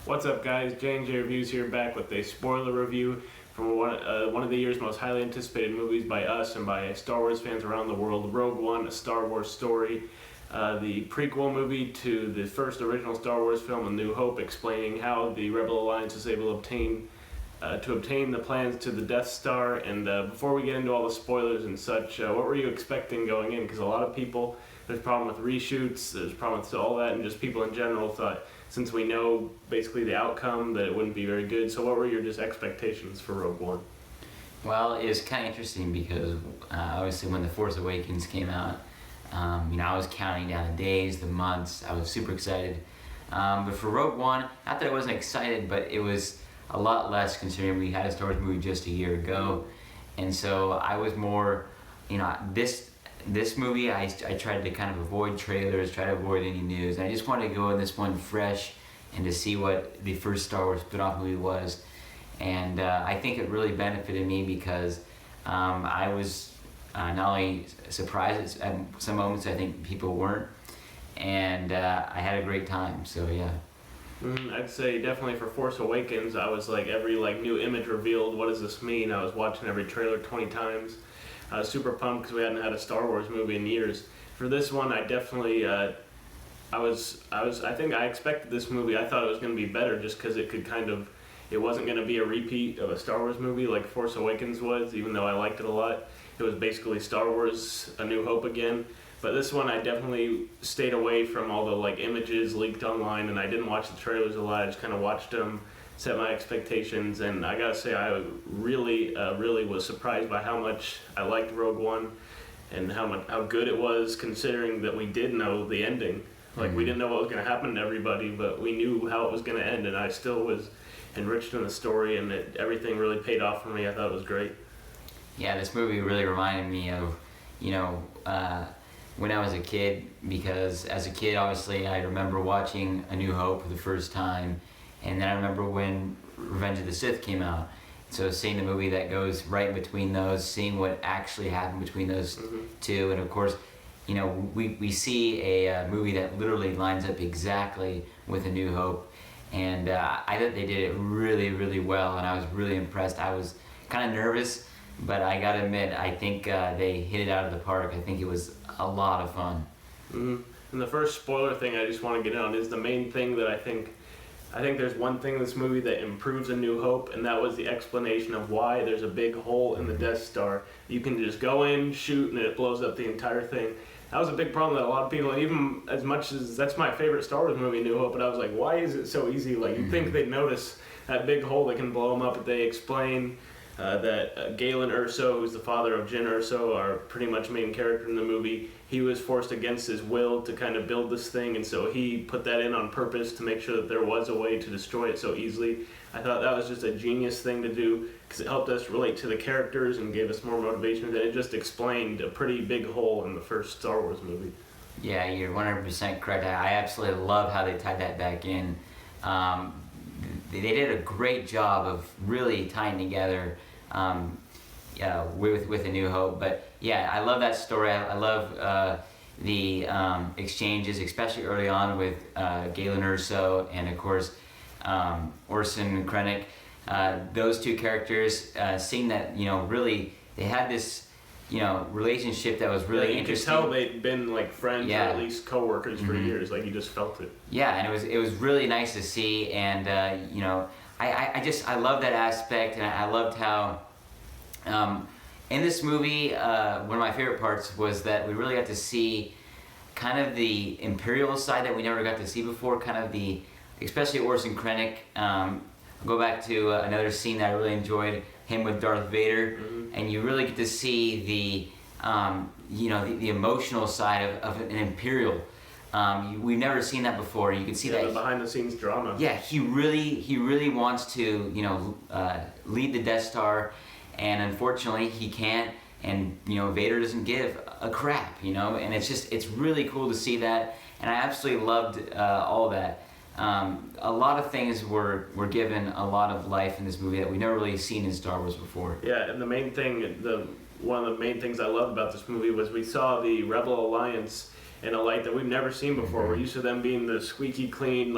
What's up, guys? J&J Reviews here, back with a spoiler review from one of the year's most highly anticipated movies by us and by Star Wars fans around the world, Rogue One, a Star Wars story. The prequel movie to the first original Star Wars film, A New Hope, explaining how the Rebel Alliance was able to obtain the plans to the Death Star. And before we get into all the spoilers and such, what were you expecting going in? Because a lot of people, there's a problem with reshoots, there's a problem with all that, and just people in general thought, since we know basically the outcome, that it wouldn't be very good. So what were your just expectations for Rogue One? Well, it was kind of interesting because obviously when The Force Awakens came out, I was counting down the days, the months. I was super excited. But for Rogue One, not that I wasn't excited, but it was a lot less considering we had a Star Wars movie just a year ago. And so I was more, this movie, I tried to kind of avoid trailers, try to avoid any news. I just wanted to go in this one fresh and to see what the first Star Wars spin-off movie was. And I think it really benefited me because I was not only surprised at some moments I think people weren't, and I had a great time, so yeah. I'd say definitely for Force Awakens, I was like, every new image revealed, what does this mean? I was watching every trailer 20 times. I was super pumped because we hadn't had a Star Wars movie in years. For this one, I definitely, I think I expected this movie. I thought it was going to be better just because it wasn't going to be a repeat of a Star Wars movie like Force Awakens was, even though I liked it a lot. It was basically Star Wars A New Hope again. But this one, I definitely stayed away from all the images leaked online, and I didn't watch the trailers a lot. I just kind of watched them, set my expectations, and I gotta say I really was surprised by how much I liked Rogue One and how good it was, considering that we did know the ending. We didn't know what was going to happen to everybody, but we knew how it was going to end, and I still was enriched in the story, and everything really paid off for me. I thought it was great. Yeah, this movie really reminded me of, when I was a kid, because as a kid, obviously, I remember watching A New Hope for the first time, and then I remember when Revenge of the Sith came out. So seeing the movie that goes right in between those, seeing what actually happened between those two, and of course, we see a movie that literally lines up exactly with A New Hope, and I thought they did it really, really well, and I was really impressed. I was kind of nervous, but I gotta admit, I think they hit it out of the park. I think it was a lot of fun. And the first spoiler thing I just want to get on is the main thing that I think there's one thing in this movie that improves A New Hope, and that was the explanation of why there's a big hole in the Death Star. You can just go in, shoot, and it blows up the entire thing. That was a big problem that a lot of people, even as much as that's my favorite Star Wars movie, New Hope, but I was like, why is it so easy? You'd think they'd notice that big hole that can blow them up, but they explain that Galen Erso, who's the father of Jyn Erso, our pretty much main character in the movie, he was forced against his will to kind of build this thing, and so he put that in on purpose to make sure that there was a way to destroy it so easily. I thought that was just a genius thing to do because it helped us relate to the characters and gave us more motivation, and it just explained a pretty big hole in the first Star Wars movie. Yeah, you're 100% correct. I absolutely love how they tied that back in. They did a great job of really tying together with A New Hope. But yeah, I love that story. I love the exchanges, especially early on with Galen Erso and of course Orson Krennic. Those two characters, seeing that really they had this relationship that was really interesting. You could tell they'd been friends or at least co-workers for years. You just felt it. Yeah, and it was really nice to see, and I love that aspect, and I loved how in this movie one of my favorite parts was that we really got to see kind of the Imperial side that we never got to see before, especially Orson Krennic. I'll go back to another scene that I really enjoyed, him with Darth Vader, and you really get to see the emotional side of an Imperial. We've never seen that before. You can see that the behind-the-scenes drama. Yeah, he really wants to lead the Death Star, and unfortunately he can't. And Vader doesn't give a crap. And it's really cool to see that, and I absolutely loved all that. A lot of things were given a lot of life in this movie that we've never really seen in Star Wars before. Yeah, and one of the main things I loved about this movie was we saw the Rebel Alliance in a light that we've never seen before. We're used to them being the squeaky clean,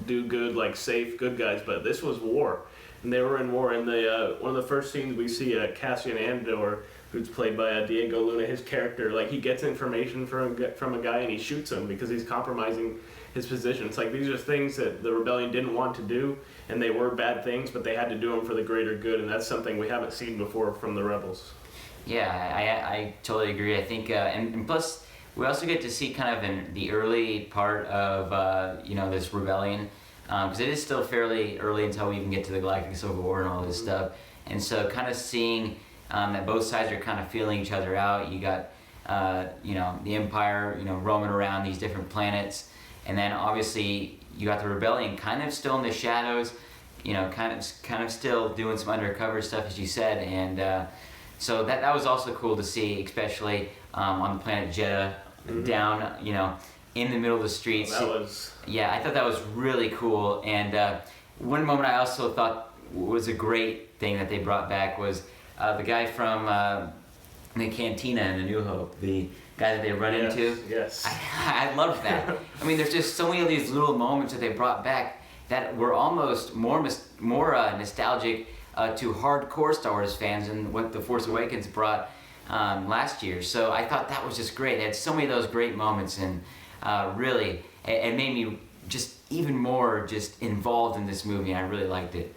do good, like safe good guys, but this was war, and they were in war. And the one of the first scenes we see Cassian Andor, who's played by Diego Luna, his character, like he gets information from a guy and he shoots him because he's compromising his position. It's like these are things that the rebellion didn't want to do, and they were bad things, but they had to do them for the greater good, and that's something we haven't seen before from the rebels. Yeah, I totally agree. I think, and plus, we also get to see kind of in the early part of this rebellion, because it is still fairly early until we even get to the Galactic Civil War and all this stuff. And so, kind of seeing that both sides are kind of feeling each other out. You got, the Empire, roaming around these different planets, and then obviously you got the rebellion kind of still in the shadows, kind of still doing some undercover stuff, as you said, and. So that was also cool to see, especially on the planet Jeddah, down, in the middle of the streets. Yeah, I thought that was really cool. And one moment I also thought was a great thing that they brought back was the guy from the cantina in A New Hope, the guy that they run into. Yes. I loved that. I mean, there's just so many of these little moments that they brought back that were almost more nostalgic to hardcore Star Wars fans and what The Force Awakens brought last year. So I thought that was just great. It had so many of those great moments, and really, it made me just even more just involved in this movie. I really liked it.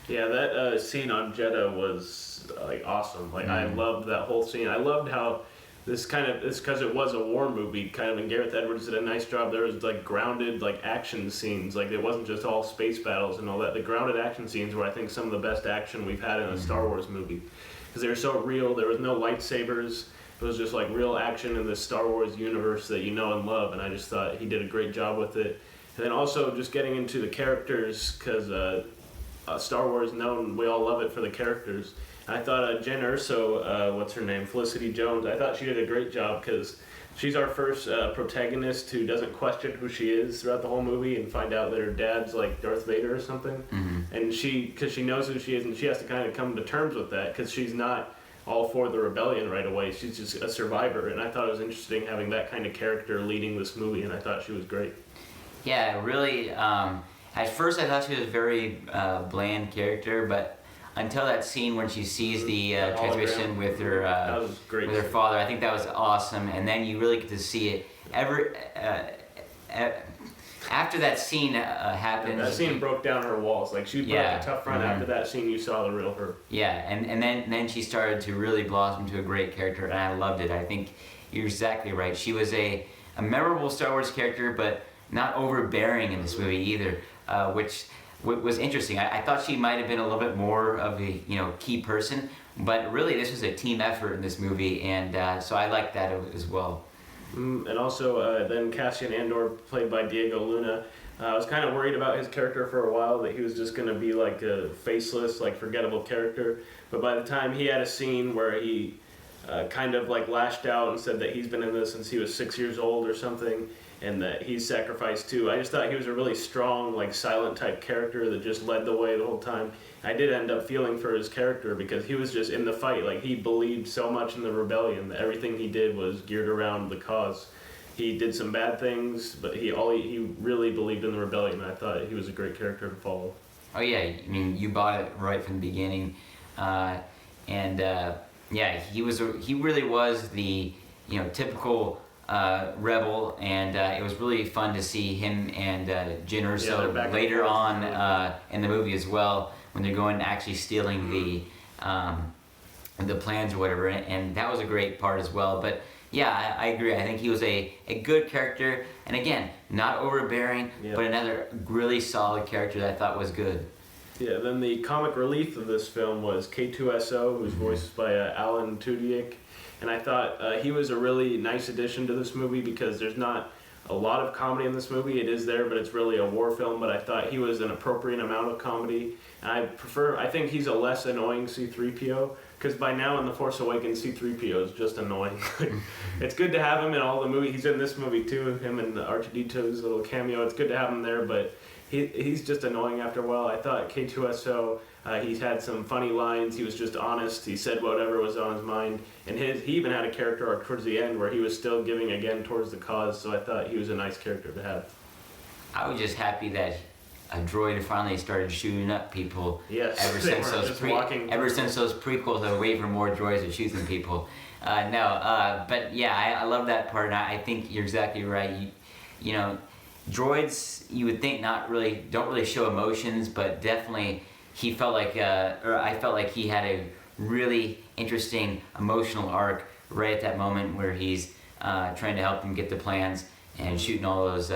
Yeah, that scene on Jeddah was like awesome. Like I loved that whole scene. I loved how this because it was a war movie, kind of, and Gareth Edwards did a nice job. There was like grounded like action scenes. Like it wasn't just all space battles and all that. The grounded action scenes were, I think, some of the best action we've had in a Star Wars movie, because they were so real. There was no lightsabers. It was just like real action in the Star Wars universe that you know and love. And I just thought he did a great job with it. And then also just getting into the characters, because Star Wars known, we all love it for the characters. I thought Jen Erso, what's her name, Felicity Jones, I thought she did a great job, because she's our first protagonist who doesn't question who she is throughout the whole movie and find out that her dad's like Darth Vader or something. And because she knows who she is, and she has to kind of come to terms with that, because she's not all for the rebellion right away. She's just a survivor, and I thought it was interesting having that kind of character leading this movie, and I thought she was great. Yeah, really, at first I thought she was a very bland character, but until that scene when she sees the transmission with her father, I think that was awesome. And then you really get to see it. After that scene happened, that scene broke down her walls. Like she put up a tough front. After that scene, you saw the real her. Yeah, and then she started to really blossom to a great character, and I loved it. I think you're exactly right. She was a memorable Star Wars character, but not overbearing in this movie either, which was interesting. I thought she might have been a little bit more of a key person, but really this was a team effort in this movie, and so I liked that as well. And also then Cassian Andor, played by Diego Luna. I was kind of worried about his character for a while, that he was just going to be like a faceless, like forgettable character. But by the time he had a scene where he kind of like lashed out and said that he's been in this since he was 6 years old or something, and that he's sacrificed too. I just thought he was a really strong, like silent type character that just led the way the whole time. I did end up feeling for his character, because he was just in the fight. Like he believed so much in the rebellion that everything he did was geared around the cause. He did some bad things, but he really believed in the rebellion. I thought he was a great character to follow. Oh yeah, I mean, you bought it right from the beginning, yeah, he really was the typical rebel, and it was really fun to see him and Jyn Erso later on in the movie as well, when they're going and actually stealing the plans or whatever, and that was a great part as well. But yeah, I agree. I think he was a good character, and again, not overbearing, but another really solid character that I thought was good. Yeah, then the comic relief of this film was K2SO, who's voiced by Alan Tudyk. And I thought he was a really nice addition to this movie, because there's not a lot of comedy in this movie. It is there, but it's really a war film. But I thought he was an appropriate amount of comedy. And I think he's a less annoying C-3PO, because by now in The Force Awakens, C-3PO is just annoying. It's good to have him in all the movies. He's in this movie too, him and R2-D2's little cameo. It's good to have him there, but he's just annoying after a while. I thought K2SO, he had some funny lines. He was just honest. He said whatever was on his mind. And he even had a character arc towards the end where he was still giving again towards the cause. So I thought he was a nice character to have. I was just happy that droid finally started shooting up people. Yes, Ever they since were those just walking ever through. since those prequels, I wait for more droids to shoot some people. But yeah, I love that part, and I think you're exactly right. You know, droids you would think don't really show emotions, but definitely he felt like, or I felt like he had a really interesting emotional arc right at that moment where he's trying to help them get the plans and shooting all those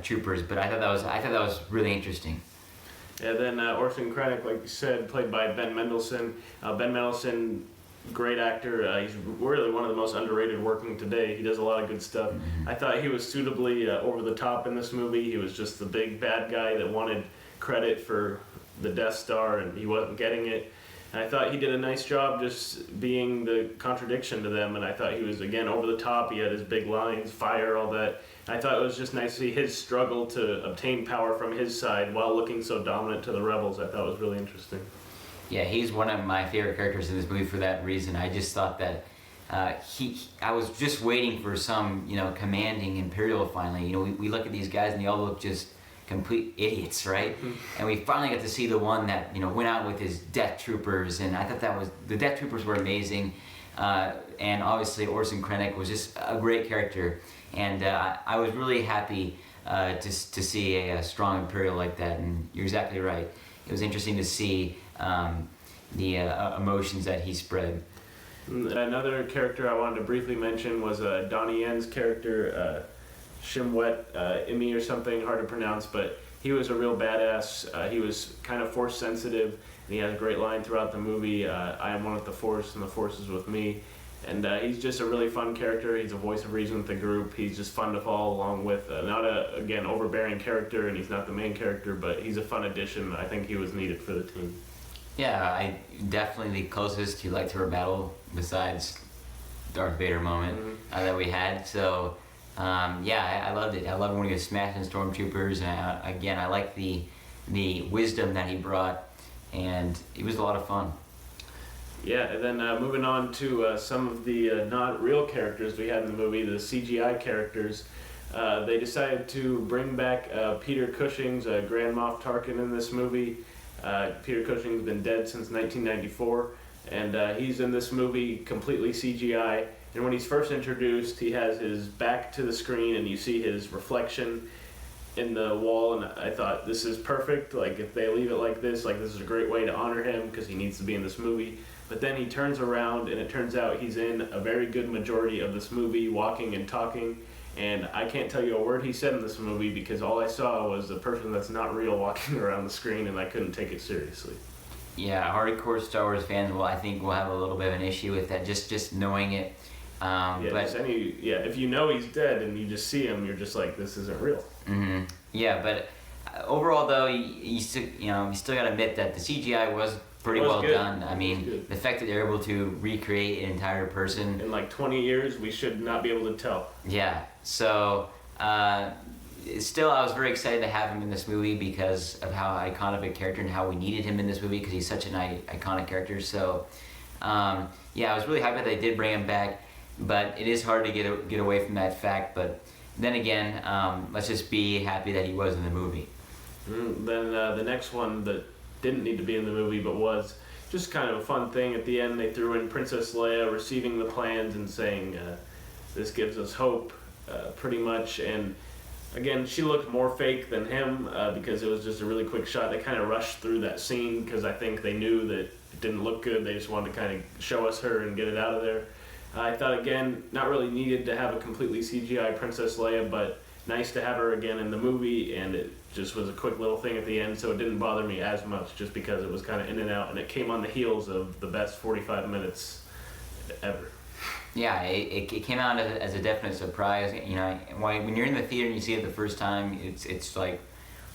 troopers. But I thought that was really interesting. Yeah, then Orson Krennic, like you said, played by Ben Mendelsohn. Ben Mendelsohn, great actor. He's really one of the most underrated working today. He does a lot of good stuff. I thought he was suitably over the top in this movie. He was just the big bad guy that wanted credit for the Death Star, and he wasn't getting it. And I thought he did a nice job just being the contradiction to them, and I thought he was, again, over the top. He had his big lines, fire, all that. I thought it was just nice to see his struggle to obtain power from his side while looking so dominant to the rebels. I thought was really interesting. Yeah, he's one of my favorite characters in this movie for that reason. I just thought that I was just waiting for some, commanding Imperial finally. We look at these guys and they all look just complete idiots, right? And we finally got to see the one that, went out with his Death Troopers, and I thought the Death Troopers were amazing. And obviously Orson Krennic was just a great character. And I was really happy to see a strong Imperial like that, and you're exactly right. It was interesting to see the emotions that he spread. Another character I wanted to briefly mention was Donnie Yen's character, Shimwet Imi or something, hard to pronounce, but he was a real badass. He was kind of force sensitive, and he has a great line throughout the movie, I am one with the Force and the Force is with me. And he's just a really fun character. He's a voice of reason with the group. He's just fun to follow along with. Not a, again, overbearing character, and he's not the main character, but he's a fun addition. I think he was needed for the team. Yeah, I definitely the closest to lightsaber battle besides Darth Vader moment that we had. So, I loved it. I loved when he was smashing stormtroopers. And again, I like the wisdom that he brought, and it was a lot of fun. Yeah, and then moving on to some of the not real characters we had in the movie, the CGI characters. They decided to bring back Peter Cushing's Grand Moff Tarkin in this movie. Peter Cushing's been dead since 1994, and he's in this movie completely CGI. And when he's first introduced, he has his back to the screen, and you see his reflection in the wall, and I thought, this is perfect. Like, if they leave it like this is a great way to honor him, because he needs to be in this movie. But then he turns around, and it turns out he's in a very good majority of this movie, walking and talking. And I can't tell you a word he said in this movie, because all I saw was a person that's not real walking around the screen, and I couldn't take it seriously. Yeah, hardcore Star Wars fans I think will have a little bit of an issue with that, just knowing it. If you know he's dead and you just see him, you're just like, this isn't real. Mm-hmm. Yeah, but overall though, you still got to admit that the CGI was pretty well good. done. I mean, the fact that they're able to recreate an entire person in like 20 years, we should not be able to tell. Yeah. So still, I was very excited to have him in this movie because of how iconic a character and how we needed him in this movie because he's such an iconic character. So I was really happy that they did bring him back. But it is hard to get away from that fact. But then again, let's just be happy that he was in the movie. Then the next one that didn't need to be in the movie but was just kind of a fun thing at the end, they threw in Princess Leia receiving the plans and saying, this gives us hope, pretty much. And again, she looked more fake than him because it was just a really quick shot. They kind of rushed through that scene because I think they knew that it didn't look good. They just wanted to kind of show us her and get it out of there. I thought, again, not really needed to have a completely CGI Princess Leia, but nice to have her again in the movie, and it just was a quick little thing at the end, so it didn't bother me as much just because it was kind of in and out, and it came on the heels of the best 45 minutes ever. Yeah, it came out as a definite surprise. When you're in the theater and you see it the first time, it's like,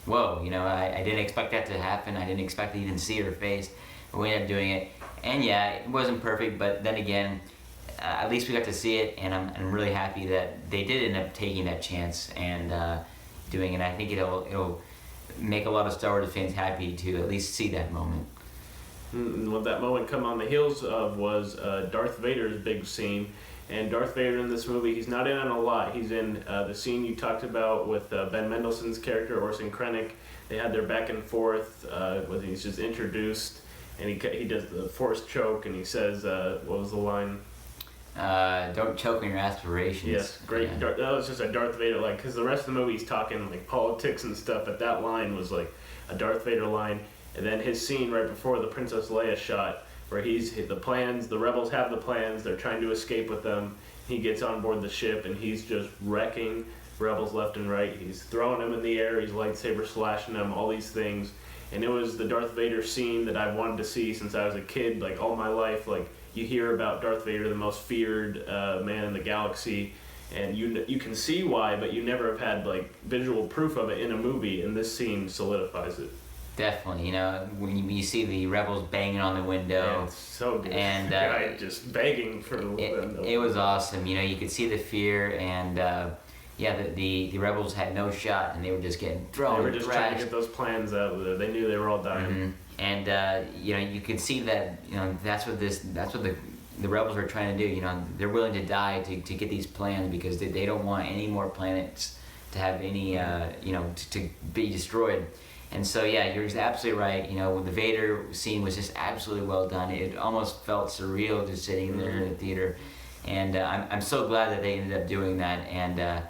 whoa, I didn't expect that to happen. I didn't expect to even see her face, but we ended up doing it. And yeah, it wasn't perfect, but then again, at least we got to see it, and I'm really happy that they did end up taking that chance and doing it. I think it'll make a lot of Star Wars fans happy to at least see that moment. And what that moment come on the heels of was Darth Vader's big scene. And Darth Vader in this movie, he's not in on a lot. He's in the scene you talked about with Ben Mendelsohn's character, Orson Krennic. they had their back and forth. When he's just introduced, and he does the force choke, and he says, what was the line? Don't choke on your aspirations. Yes, great. Yeah. That was just a Darth Vader line, because the rest of the movie he's talking like politics and stuff, but that line was like a Darth Vader line. And then his scene right before the Princess Leia shot, where the plans, the rebels have the plans, they're trying to escape with them. He gets on board the ship and he's just wrecking rebels left and right. He's throwing them in the air, he's lightsaber slashing them, all these things. And it was the Darth Vader scene that I've wanted to see since I was a kid, like all my life. Like, you hear about Darth Vader, the most feared man in the galaxy, and you can see why, but you never have had like visual proof of it in a movie, and this scene solidifies it. Definitely, you know, when you see the rebels banging on the window. Yeah, it's so good. And guy just begging for them. It was awesome. You know, you could see the fear, and the rebels had no shot, and they were just getting thrown. They were just trying to get those plans out of there. They knew they were all dying. Mm-hmm. And you know, you could see that, you know, that's what the rebels are trying to do. You know, they're willing to die to get these plans, because they don't want any more planets to have any you know, to be destroyed. And so, yeah, you're absolutely right. You know, the Vader scene was just absolutely well done. It almost felt surreal just sitting there in the theater. And I'm so glad that they ended up doing that. And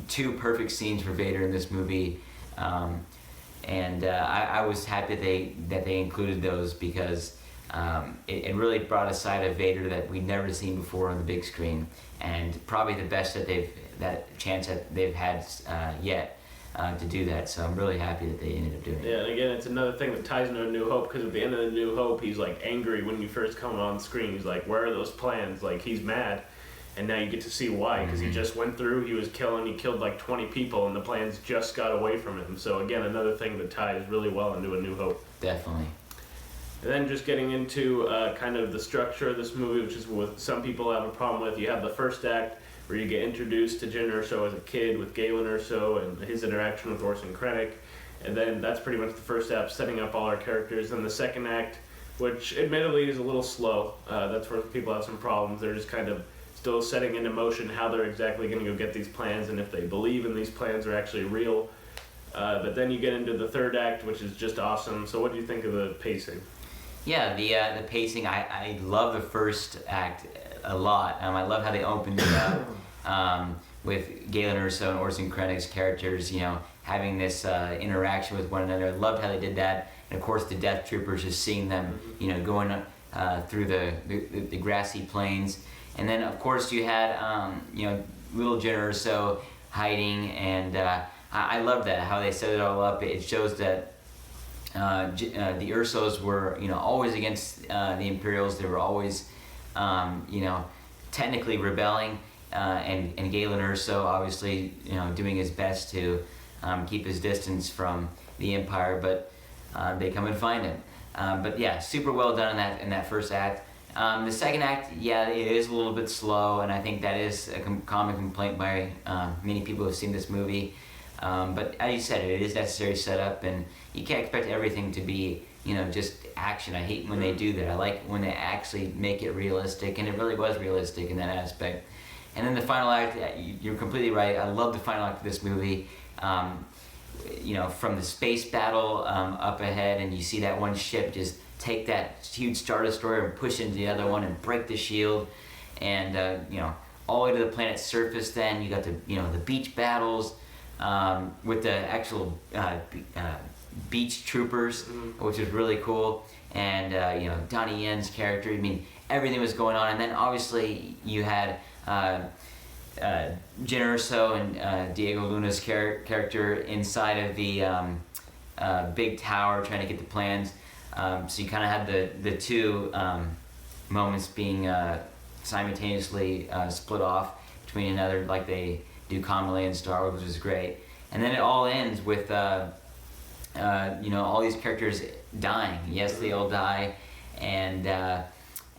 2 perfect scenes for Vader in this movie. I was happy that they included those, because it really brought a side of Vader that we'd never seen before on the big screen, and probably the best that they've had yet. To do that, so I'm really happy that they ended up doing it. Yeah, and again, it's another thing that ties into A New Hope, because at the end of The New Hope, he's like angry when you first come on screen. He's like, where are those plans? Like, he's mad, and now you get to see why, because he just went through, he killed like 20 people, and the plans just got away from him. So again, another thing that ties really well into A New Hope. Definitely. And then just getting into kind of the structure of this movie, which is what some people have a problem with. You have the first act, where you get introduced to Jyn Erso as a kid with Galen Erso and his interaction with Orson Krennic. And then that's pretty much the first act, setting up all our characters. Then the second act, which admittedly is a little slow. That's where people have some problems. They're just kind of still setting into motion how they're exactly going to go get these plans, and if they believe in these plans are actually real. But then you get into the third act, which is just awesome. So what do you think of the pacing? Yeah, the pacing, I love the first act a lot. I love how they opened it up with Galen Erso and Orson Krennic's characters, you know, having this interaction with one another. I loved how they did that. And of course the Death Troopers, just seeing them, you know, going through the grassy plains. And then of course you had, you know, little Jyn Erso hiding, and I love that, how they set it all up. It shows that the Ersos were, you know, always against the Imperials. They were always, you know, technically rebelling, and Galen Erso obviously, you know, doing his best to keep his distance from the Empire, but they come and find him. But yeah, super well done in that first act. The second act, yeah, it is a little bit slow, and I think that is a common complaint by many people who have seen this movie. But as you said, it is necessary setup, and you can't expect everything to be, you know, just action. I hate when they do that. I like when they actually make it realistic, and it really was realistic in that aspect. And then the final act, you're completely right. I love the final act of this movie. You know, from the space battle up ahead, and you see that one ship just take that huge Star Destroyer and push into the other one and break the shield, and you know, all the way to the planet's surface. Then you got the, you know, the beach battles with the actual beach troopers, which was really cool, and you know, Donnie Yen's character. I mean, everything was going on, and then obviously you had Jyn Erso and Diego Luna's character inside of the big tower trying to get the plans. So you kind of had the two moments being simultaneously split off between another, like they do commonly in Star Wars, which is great. And then it all ends with you know, all these characters dying. Yes, they all die, and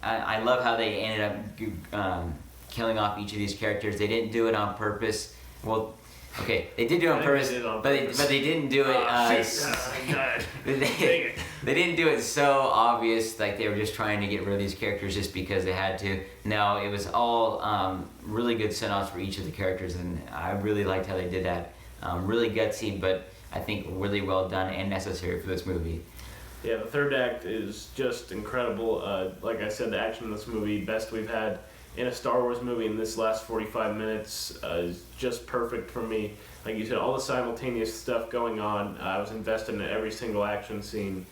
I love how they ended up killing off each of these characters. They didn't do it on purpose. Well, okay, they did do it on purpose, but they didn't do it. They didn't do it so obvious, like they were just trying to get rid of these characters just because they had to. No, it was all really good send-offs for each of the characters, and I really liked how they did that. Really gutsy, but I think really well done and necessary for this movie. Yeah, the third act is just incredible. Like I said, the action in this movie, best we've had in a Star Wars movie in this last 45 minutes, is just perfect for me. Like you said, all the simultaneous stuff going on. I was invested in every single action scene.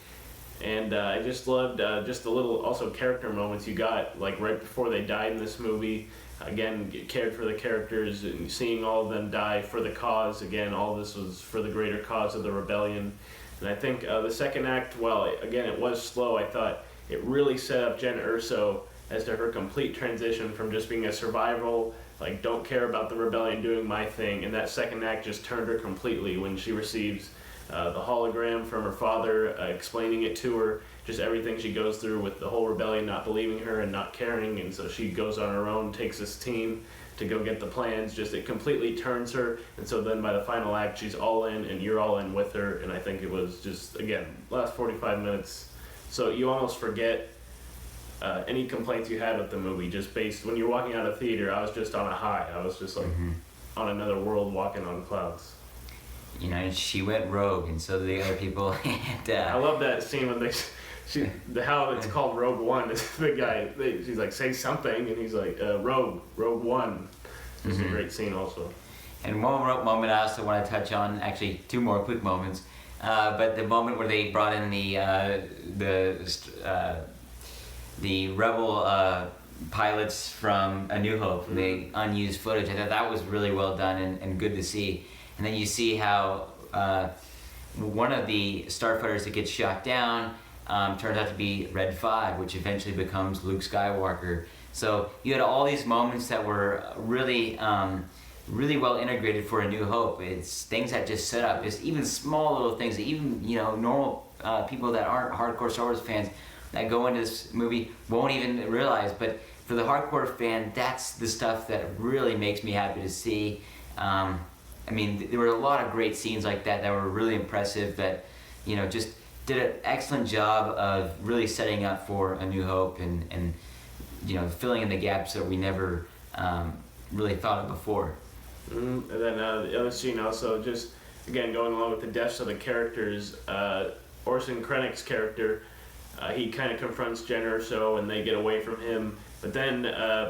And I just loved just the little also character moments you got, like right before they died in this movie. Again, cared for the characters and seeing all of them die for the cause. Again, all this was for the greater cause of the rebellion. And I think the second act, well, again, it was slow. I thought it really set up Jen Erso as to her complete transition from just being a survival, like don't care about the rebellion, doing my thing. And that second act just turned her completely when she receives the hologram from her father, explaining it to her, just everything she goes through with the whole rebellion not believing her and not caring. And so she goes on her own, takes this team to go get the plans. Just it completely turns her, and so then by the final act she's all in and you're all in with her. And I think it was just, again, last 45 minutes, so you almost forget any complaints you had with the movie, just based when you're walking out of theater. I was just on a high. I was just like on another world, walking on clouds. You know, she went rogue, and so did the other people. And, I love that scene when how it's called Rogue One. The guy, she's like, say something, and he's like, Rogue One. This is a great scene also. And one more moment I also want to touch on, actually two more quick moments, but the moment where they brought in the rebel pilots from A New Hope, the unused footage. I thought that was really well done and good to see. And then you see how one of the starfighters that gets shot down turns out to be Red 5, which eventually becomes Luke Skywalker. So you had all these moments that were really well integrated for A New Hope. It's things that just set up, just even small little things that even normal people that aren't hardcore Star Wars fans that go into this movie won't even realize. But for the hardcore fan, that's the stuff that really makes me happy to see. I mean, there were a lot of great scenes like that were really impressive, that, just did an excellent job of really setting up for A New Hope and filling in the gaps that we never really thought of before. And then the other scene also, just, again, going along with the deaths of the characters, Orson Krennic's character, he kind of confronts Jen Erso and they get away from him. But then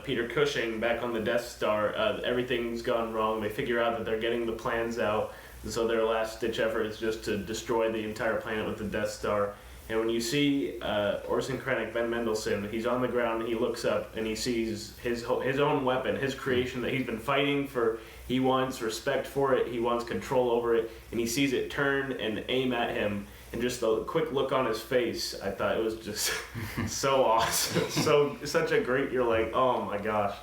Peter Cushing, back on the Death Star, everything's gone wrong. They figure out that they're getting the plans out, and so their last-ditch effort is just to destroy the entire planet with the Death Star. And when you see Orson Krennic, Ben Mendelsohn, he's on the ground and he looks up and he sees his own weapon, his creation that he's been fighting for. He wants respect for it, he wants control over it, and he sees it turn and aim at him. And just the quick look on his face, I thought it was just so awesome. Such a great, you're like, oh my gosh.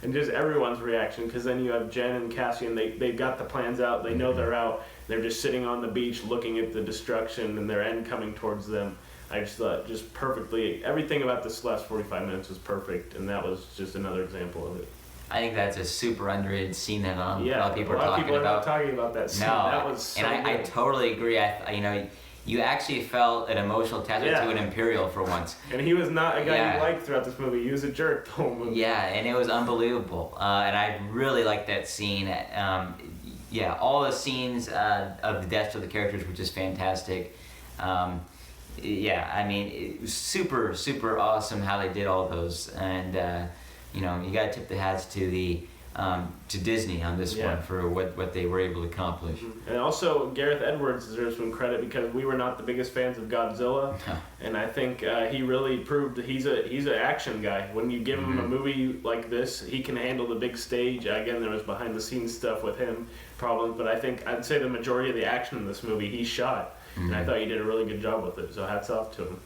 And just everyone's reaction, because then you have Jen and Cassian, they've got the plans out, they know they're out, they're just sitting on the beach looking at the destruction and their end coming towards them. I just thought just perfectly, everything about this last 45 minutes was perfect, and that was just another example of it. I think that's a super underrated scene that a lot of people are talking about. Not talking about that scene. No, that was so and I totally agree. You actually felt an emotional attachment to an Imperial for once. And he was not a guy you liked throughout this movie. He was a jerk the whole movie. Yeah, and it was unbelievable. And I really liked that scene. All the scenes of the deaths of the characters were just fantastic. I mean, it was super, super awesome how they did all those. And, you got to tip the hats to Disney on this one for what they were able to accomplish. And also Gareth Edwards deserves some credit, because we were not the biggest fans of Godzilla, and I think he really proved that he's an action guy. When you give him a movie like this, he can handle the big stage. Again, there was behind the scenes stuff with him, problems, but I'd say the majority of the action in this movie he shot, and I thought he did a really good job with it, so hats off to him.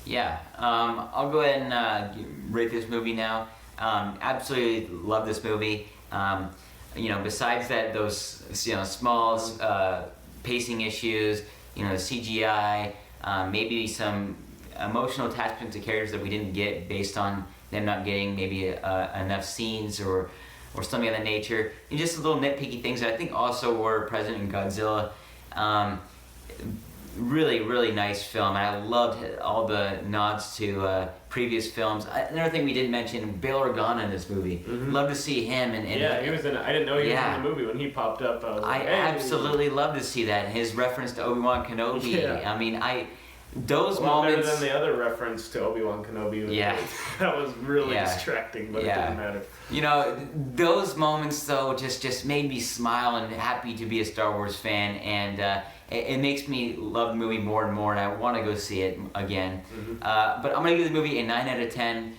Yeah, I'll go ahead and rate this movie now. Absolutely love this movie. Besides that, those small pacing issues, the CGI, maybe some emotional attachment to characters that we didn't get based on them not getting maybe enough scenes or something of that nature, and just little nitpicky things that I think also were present in Godzilla. really, really nice film. And I loved all the nods to previous films. Another thing we didn't mention, Bail Organa in this movie. Love to see him. And yeah, he was in. I didn't know he was Yeah. in the movie when he popped up. I was like, I hey. absolutely love to see that. His reference to Obi-Wan Kenobi. Yeah. I mean, those A lot moments. better than the other reference to Obi-Wan Kenobi. Yeah. That was really Yeah. distracting, but Yeah. it didn't matter. You know, those moments though just made me smile and happy to be a Star Wars fan, and it makes me love the movie more and more, and I want to go see it again. But I'm gonna give the movie a 9 out of 10.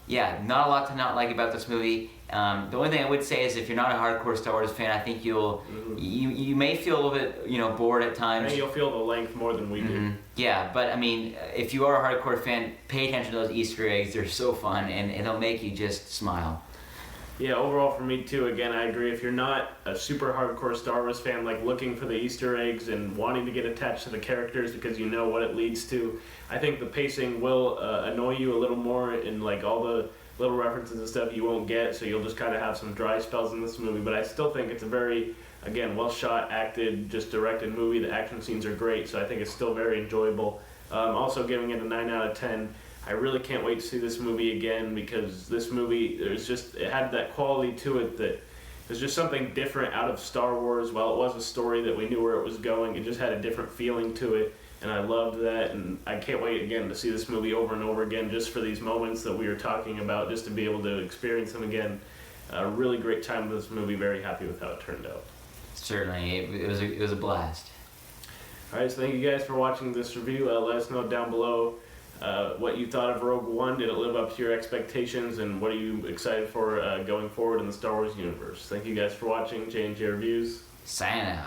Yeah, not a lot to not like about this movie. The only thing I would say is if you're not a hardcore Star Wars fan, I think you may feel a little bit bored at I times. think you'll feel the length more than we do. Yeah, but I mean, if you are a hardcore fan, pay attention to those Easter eggs. They're so fun, and it'll make you just smile. Yeah, overall for me too, again, I agree. If you're not a super hardcore Star Wars fan, like looking for the Easter eggs and wanting to get attached to the characters because you know what it leads to, I think the pacing will annoy you a little more in like all the little references and stuff you won't get, so you'll just kind of have some dry spells in this movie. But I still think it's a very, again, well shot, acted, just directed movie. The action scenes are great, so I think it's still very enjoyable. Also giving it a 9 out of 10. I really can't wait to see this movie again because this movie, it had that quality to it that there's just something different out of Star Wars. While it was a story that we knew where it was going, it just had a different feeling to it, and I loved that, and I can't wait again to see this movie over and over again just for these moments that we were talking about, just to be able to experience them again. A really great time with this movie, very happy with how it turned out. Certainly, it was a blast. Alright, so thank you guys for watching this review. Let us know down below what you thought of Rogue One. Did it live up to your expectations, and what are you excited for going forward in the Star Wars universe? Thank you guys for watching J&J Reviews. Sign out.